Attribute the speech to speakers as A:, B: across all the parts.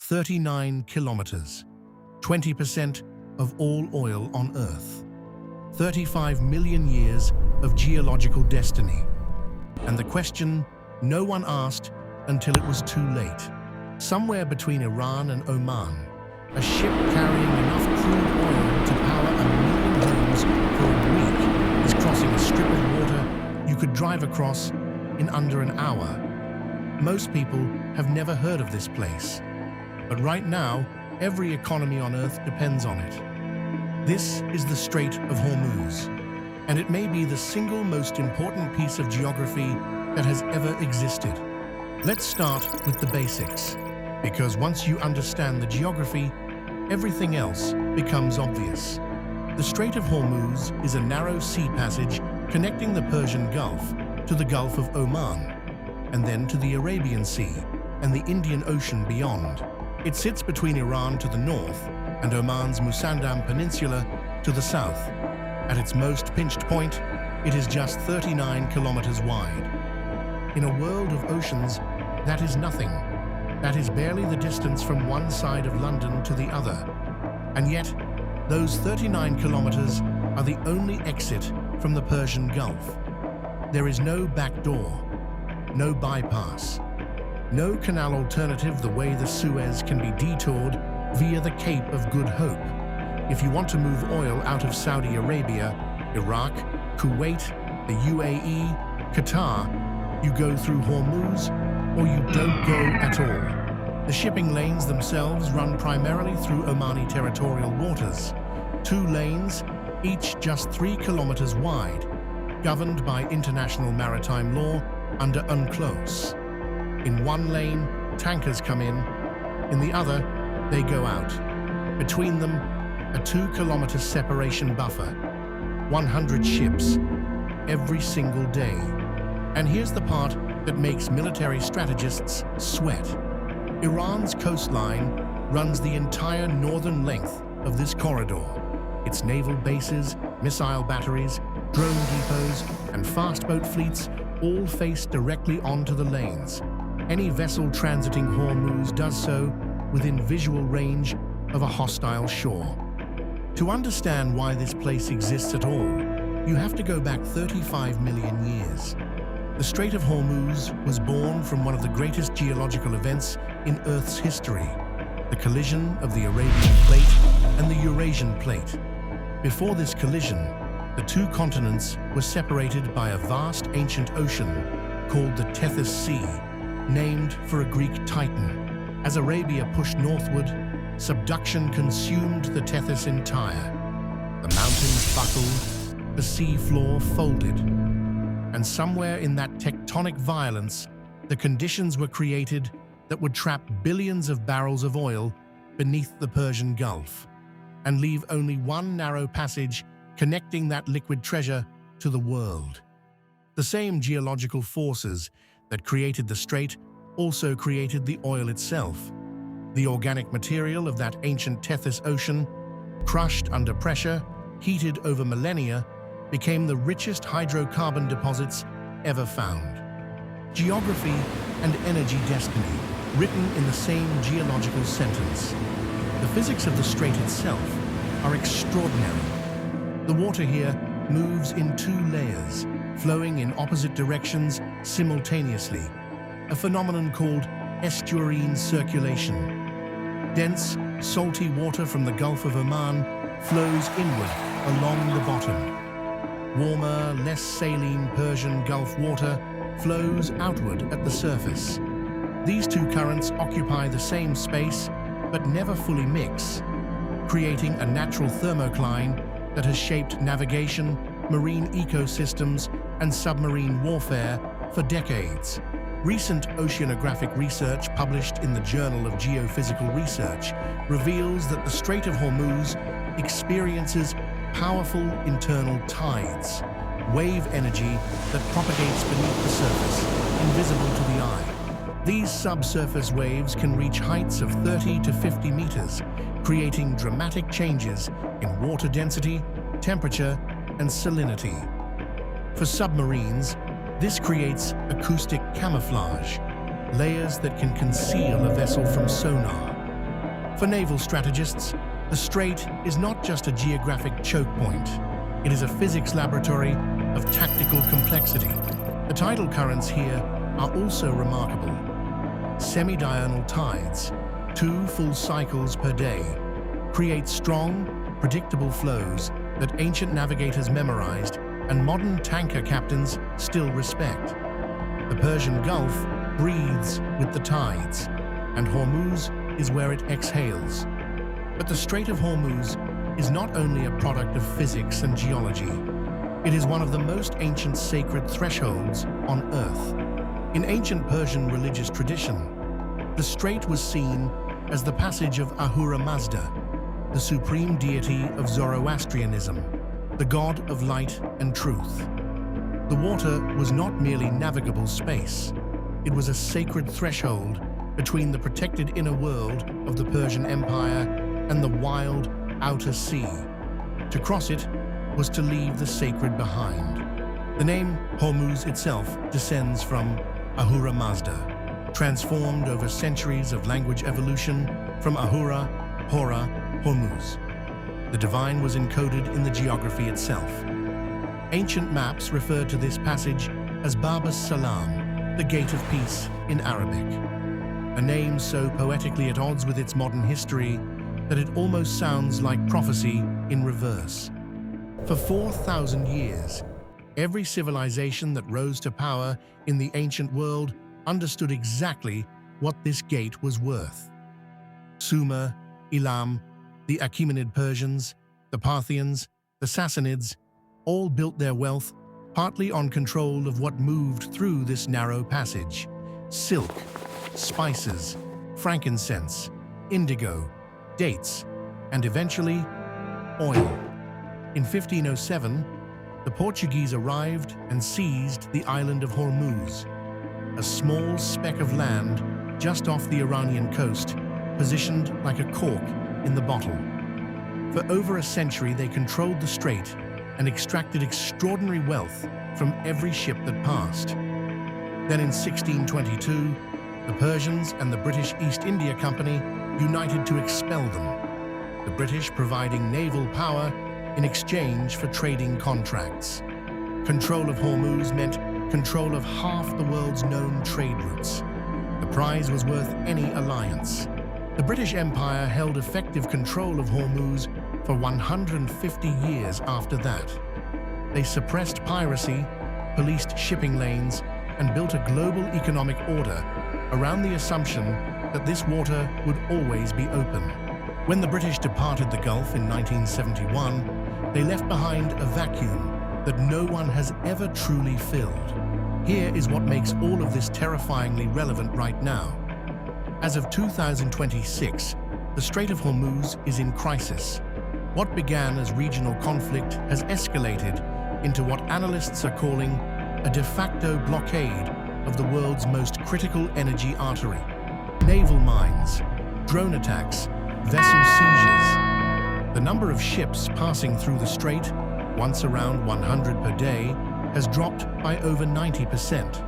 A: 39 kilometers, 20% of all oil on Earth. 35 million years of geological destiny. And the question no one asked until it was too late. Somewhere between Iran and Oman, a ship carrying enough crude oil to power 1 million homes for a week is crossing a strip of water you could drive across in under an hour. Most people have never heard of this place, but right now, every economy on Earth depends on it. This is the Strait of Hormuz, and it may be the single most important piece of geography that has ever existed. Let's start with the basics, because once you understand the geography, everything else becomes obvious. The Strait of Hormuz is a narrow sea passage connecting the Persian Gulf to the Gulf of Oman, and then to the Arabian Sea and the Indian Ocean beyond. It sits between Iran to the north and Oman's Musandam Peninsula to the south. At its most pinched point, it is just 39 kilometers wide. In a world of oceans, that is nothing. That is barely the distance from one side of London to the other. And yet, those 39 kilometers are the only exit from the Persian Gulf. There is no back door, no bypass, no canal alternative the way the Suez can be detoured via the Cape of Good Hope. If you want to move oil out of Saudi Arabia, Iraq, Kuwait, the UAE, Qatar, you go through Hormuz or you don't go at all. The shipping lanes themselves run primarily through Omani territorial waters. 2 lanes, each just 3 kilometers wide, governed by international maritime law under UNCLOS. In one lane, tankers come in the other, they go out. Between them, a 2-kilometer separation buffer. 100 ships, every single day. And here's the part that makes military strategists sweat. Iran's coastline runs the entire northern length of this corridor. Its naval bases, missile batteries, drone depots, and fast boat fleets all face directly onto the lanes. Any vessel transiting Hormuz does so within visual range of a hostile shore. To understand why this place exists at all, you have to go back 35 million years. The Strait of Hormuz was born from one of the greatest geological events in Earth's history, the collision of the Arabian Plate and the Eurasian Plate. Before this collision, the 2 continents were separated by a vast ancient ocean called the Tethys Sea, named for a Greek titan. As Arabia pushed northward, subduction consumed the Tethys entire. The mountains buckled, the sea floor folded. And somewhere in that tectonic violence, the conditions were created that would trap billions of barrels of oil beneath the Persian Gulf and leave only one narrow passage connecting that liquid treasure to the world. The same geological forces that created the strait also created the oil itself. The organic material of that ancient Tethys Ocean, crushed under pressure, heated over millennia, became the richest hydrocarbon deposits ever found. Geography and energy destiny, written in the same geological sentence. The physics of the strait itself are extraordinary. The water here moves in 2 layers, flowing in opposite directions simultaneously, a phenomenon called estuarine circulation. Dense, salty water from the Gulf of Oman flows inward along the bottom. Warmer, less saline Persian Gulf water flows outward at the surface. These 2 currents occupy the same space, but never fully mix, creating a natural thermocline that has shaped navigation, marine ecosystems, and submarine warfare for decades. Recent oceanographic research published in the Journal of Geophysical Research reveals that the Strait of Hormuz experiences powerful internal tides, wave energy that propagates beneath the surface, invisible to the eye. These subsurface waves can reach heights of 30 to 50 meters, creating dramatic changes in water density, temperature, and salinity. For submarines, this creates acoustic camouflage, layers that can conceal a vessel from sonar. For naval strategists, the strait is not just a geographic choke point. It is a physics laboratory of tactical complexity. The tidal currents here are also remarkable. Semi-diurnal tides, 2 full cycles per day, create strong, predictable flows that ancient navigators memorized and modern tanker captains still respect. The Persian Gulf breathes with the tides, and Hormuz is where it exhales. But the Strait of Hormuz is not only a product of physics and geology. It is one of the most ancient sacred thresholds on Earth. In ancient Persian religious tradition, the strait was seen as the passage of Ahura Mazda, the supreme deity of Zoroastrianism, the god of light and truth. The water was not merely navigable space. It was a sacred threshold between the protected inner world of the Persian Empire and the wild outer sea. To cross it was to leave the sacred behind. The name Hormuz itself descends from Ahura Mazda, transformed over centuries of language evolution from Ahura, Hora, Hormuz. The divine was encoded in the geography itself. Ancient maps referred to this passage as Bab as-Salam, the Gate of Peace in Arabic, a name so poetically at odds with its modern history that it almost sounds like prophecy in reverse. For 4,000 years, every civilization that rose to power in the ancient world understood exactly what this gate was worth. Sumer, Elam, the Achaemenid Persians, the Parthians, the Sassanids, all built their wealth partly on control of what moved through this narrow passage: silk, spices, frankincense, indigo, dates, and eventually, oil. In 1507, the Portuguese arrived and seized the island of Hormuz, a small speck of land just off the Iranian coast, positioned like a cork in the bottle. For over a century, they controlled the strait and extracted extraordinary wealth from every ship that passed. Then in 1622, the Persians and the British East India Company united to expel them, the British providing naval power in exchange for trading contracts. Control of Hormuz meant control of half the world's known trade routes. The prize was worth any alliance. The British Empire held effective control of Hormuz for 150 years after that. They suppressed piracy, policed shipping lanes, and built a global economic order around the assumption that this water would always be open. When the British departed the Gulf in 1971, they left behind a vacuum that no one has ever truly filled. Here is what makes all of this terrifyingly relevant right now. As of 2026, the Strait of Hormuz is in crisis. What began as regional conflict has escalated into what analysts are calling a de facto blockade of the world's most critical energy artery. Naval mines, drone attacks, vessel seizures. The number of ships passing through the strait, once around 100 per day, has dropped by over 90%.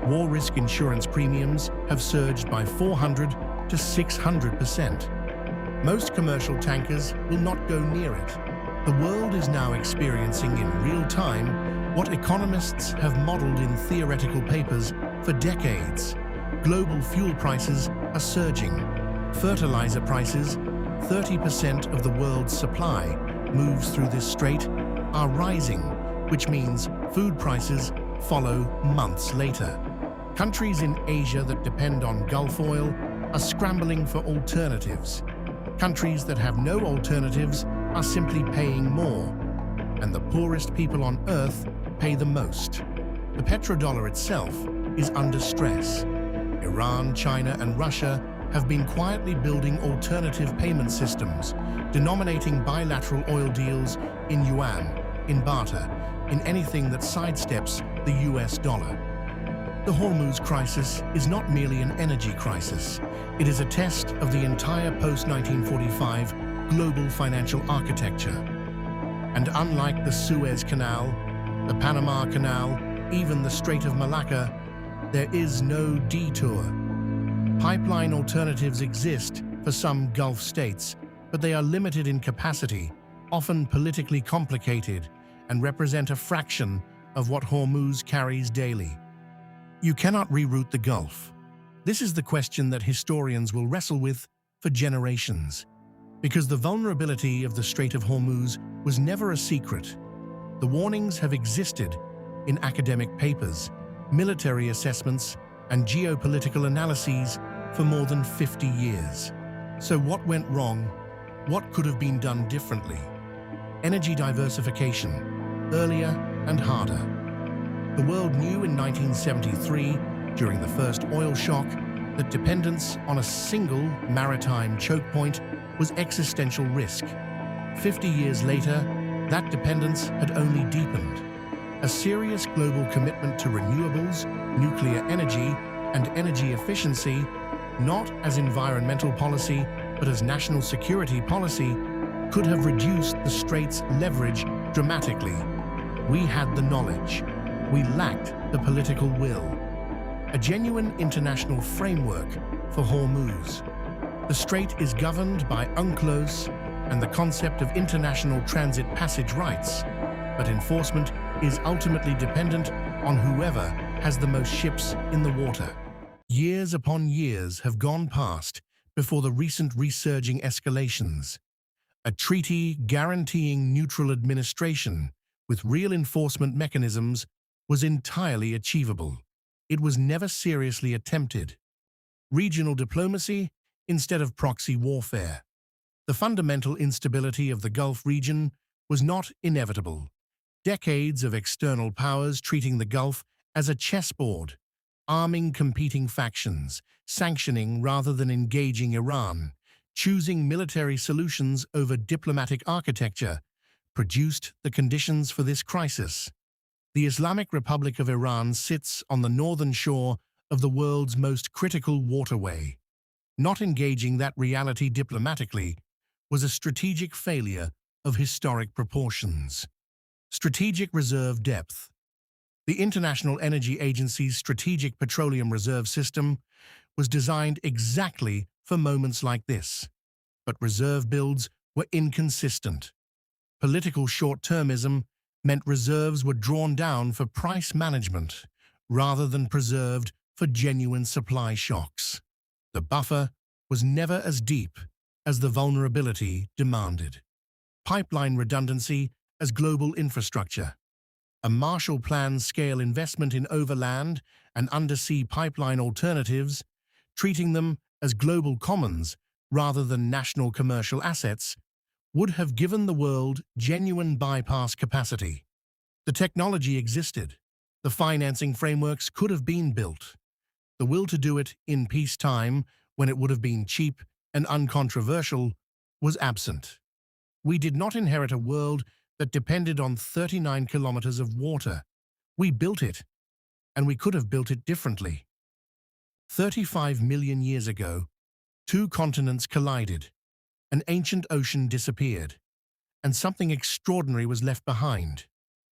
A: War risk insurance premiums have surged by 400 to 600%. Most commercial tankers will not go near it. The world is now experiencing in real time what economists have modeled in theoretical papers for decades. Global fuel prices are surging. Fertilizer prices, 30% of the world's supply moves through this strait, are rising, which means food prices follow months later. Countries in Asia that depend on Gulf oil are scrambling for alternatives. Countries that have no alternatives are simply paying more, and the poorest people on Earth pay the most. The petrodollar itself is under stress. Iran, China, and Russia have been quietly building alternative payment systems, denominating bilateral oil deals in yuan, in barter, in anything that sidesteps the US dollar. The Hormuz crisis is not merely an energy crisis. It is a test of the entire post-1945 global financial architecture. And unlike the Suez Canal, the Panama Canal, even the Strait of Malacca, there is no detour. Pipeline alternatives exist for some Gulf states, but they are limited in capacity, often politically complicated, and represent a fraction of what Hormuz carries daily. You cannot reroute the Gulf. This is the question that historians will wrestle with for generations. Because the vulnerability of the Strait of Hormuz was never a secret. The warnings have existed in academic papers, military assessments, and geopolitical analyses for more than 50 years. So what went wrong? What could have been done differently? Energy diversification, earlier and harder. The world knew in 1973, during the first oil shock, that dependence on a single maritime choke point was existential risk. 50 years later, that dependence had only deepened. A serious global commitment to renewables, nuclear energy, and energy efficiency, not as environmental policy, but as national security policy, could have reduced the Strait's leverage dramatically. We had the knowledge. We lacked the political will. A genuine international framework for Hormuz. The Strait is governed by UNCLOS and the concept of international transit passage rights, but enforcement is ultimately dependent on whoever has the most ships in the water. Years upon years have gone past before the recent resurging escalations. A treaty guaranteeing neutral administration with real enforcement mechanisms was entirely achievable. It was never seriously attempted. Regional diplomacy instead of proxy warfare. The fundamental instability of the Gulf region was not inevitable. Decades of external powers treating the Gulf as a chessboard, arming competing factions, sanctioning rather than engaging Iran, choosing military solutions over diplomatic architecture, produced the conditions for this crisis. The Islamic Republic of Iran sits on the northern shore of the world's most critical waterway. Not engaging that reality diplomatically was a strategic failure of historic proportions. Strategic reserve depth. The International Energy Agency's Strategic Petroleum Reserve System was designed exactly for moments like this, but reserve builds were inconsistent. Political short-termism meant reserves were drawn down for price management rather than preserved for genuine supply shocks. The buffer was never as deep as the vulnerability demanded. Pipeline redundancy as global infrastructure. A Marshall Plan-scale investment in overland and undersea pipeline alternatives, treating them as global commons rather than national commercial assets, would have given the world genuine bypass capacity. The technology existed. The financing frameworks could have been built. The will to do it in peacetime, when it would have been cheap and uncontroversial, was absent. We did not inherit a world that depended on 39 kilometers of water. We built it, and we could have built it differently. 35 million years ago, two continents collided. An ancient ocean disappeared, and something extraordinary was left behind.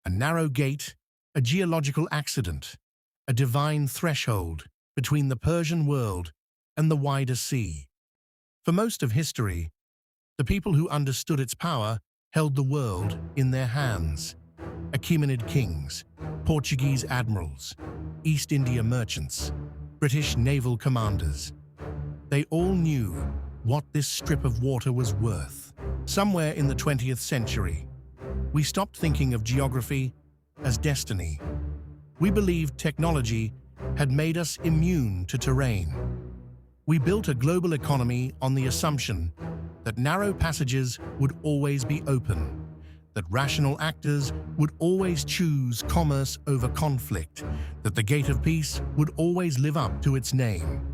A: A narrow gate, a geological accident, a divine threshold between the Persian world and the wider sea. For most of history, the people who understood its power held the world in their hands. Achaemenid kings, Portuguese admirals, East India merchants, British naval commanders. They all knew what this strip of water was worth. Somewhere in the 20th century, we stopped thinking of geography as destiny. We believed technology had made us immune to terrain. We built a global economy on the assumption that narrow passages would always be open, that rational actors would always choose commerce over conflict, that the gate of peace would always live up to its name.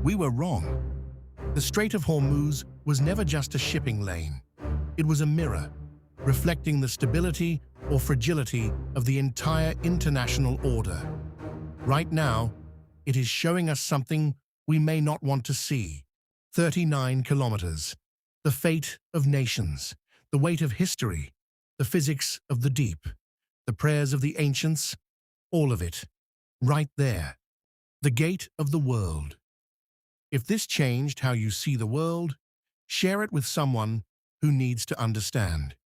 A: We were wrong. The Strait of Hormuz was never just a shipping lane. It was a mirror, reflecting the stability or fragility of the entire international order. Right now, it is showing us something we may not want to see. 39 kilometers. The fate of nations, the weight of history, the physics of the deep, the prayers of the ancients, all of it, right there. The gate of the world. If this changed how you see the world, share it with someone who needs to understand.